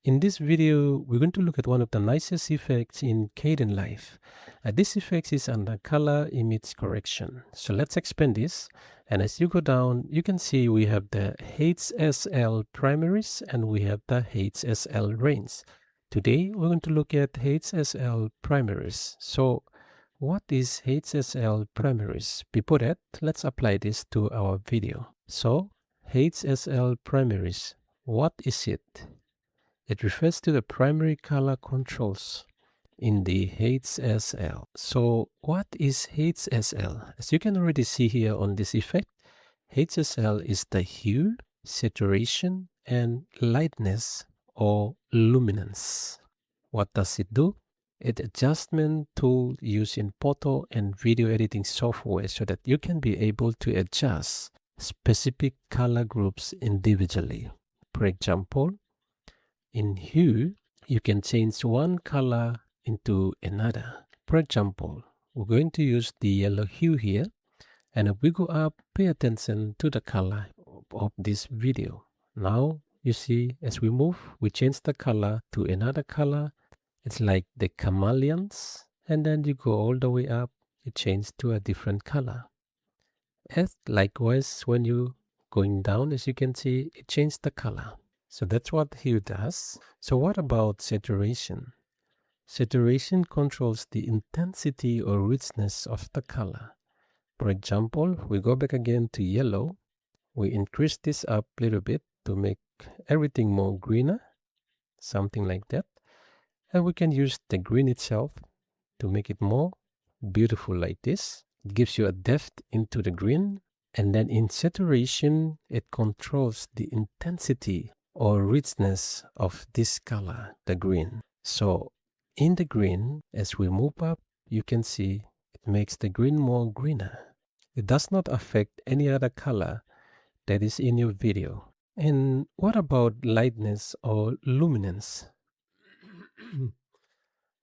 In this video, we're going to look at one of the nicest effects in Kdenlive. This effect is under color image correction. So let's expand this. And as you go down, you can see we have the HSL primaries and we have the HSL range. Today, we're going to look at HSL primaries. So what is HSL primaries? Before that, let's apply this to our video. So HSL primaries, what is it? It refers to the primary color controls in the HSL. So what is HSL? As you can already see here on this effect, HSL is the hue, saturation, and lightness or luminance. What does it do? It's an adjustment tool used in photo and video editing software so that you can be able to adjust specific color groups individually. For example, in hue, you can change one color into another. For example, we're going to use the yellow hue here. And if we go up, pay attention to the color of this video. Now, you see, as we move, we change the color to another color. It's like the chameleons. And then you go all the way up, it changes to a different color. And likewise, when you going down, as you can see, it changed the color. So that's what hue does. So what about saturation? Saturation controls the intensity or richness of the color. For example, we go back again to yellow. We increase this up a little bit to make everything more greener, something like that. And we can use the green itself to make it more beautiful like this. It gives you a depth into the green. And then in saturation, it controls the intensity or richness of this color, the green. So in the green, as we move up, you can see it makes the green more greener. It does not affect any other color that is in your video. And what about lightness or luminance?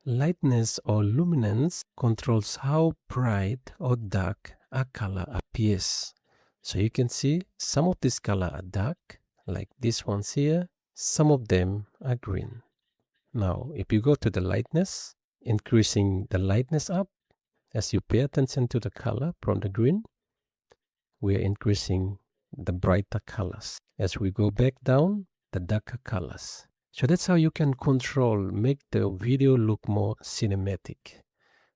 Lightness or luminance controls how bright or dark a color appears. So you can see some of this color are dark, like these ones here. Some of them are green. Now, if you go to the lightness, increasing the lightness up, as you pay attention to the color from the green, we are increasing the brighter colors. As we go back down, the darker colors. So that's how you can control, make the video look more cinematic.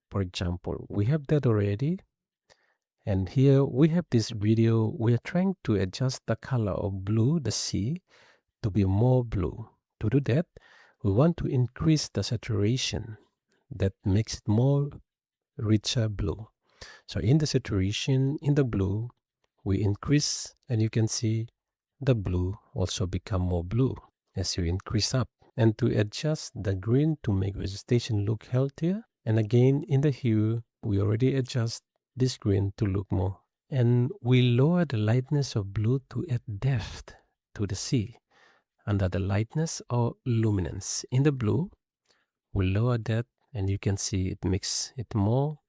For example, we have that already. And here we have this video. We are trying to adjust the color of blue, the sea, to be more blue. To do that, we want to increase the saturation that makes it more richer blue. So in the saturation, in the blue, we increase, and you can see the blue also become more blue as you increase up. And to adjust the green to make vegetation look healthier. And again, in the hue, we already adjust this green to look more. And we lower the lightness of blue to add depth to the sea. Under the lightness or luminance. In the blue, we lower that and you can see it makes it more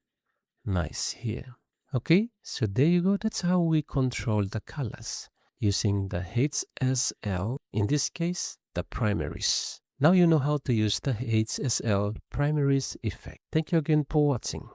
nice here. Okay, so there you go. That's how we control the colors using the HSL, in this case, the primaries. Now you know how to use the HSL primaries effect. Thank you again for watching.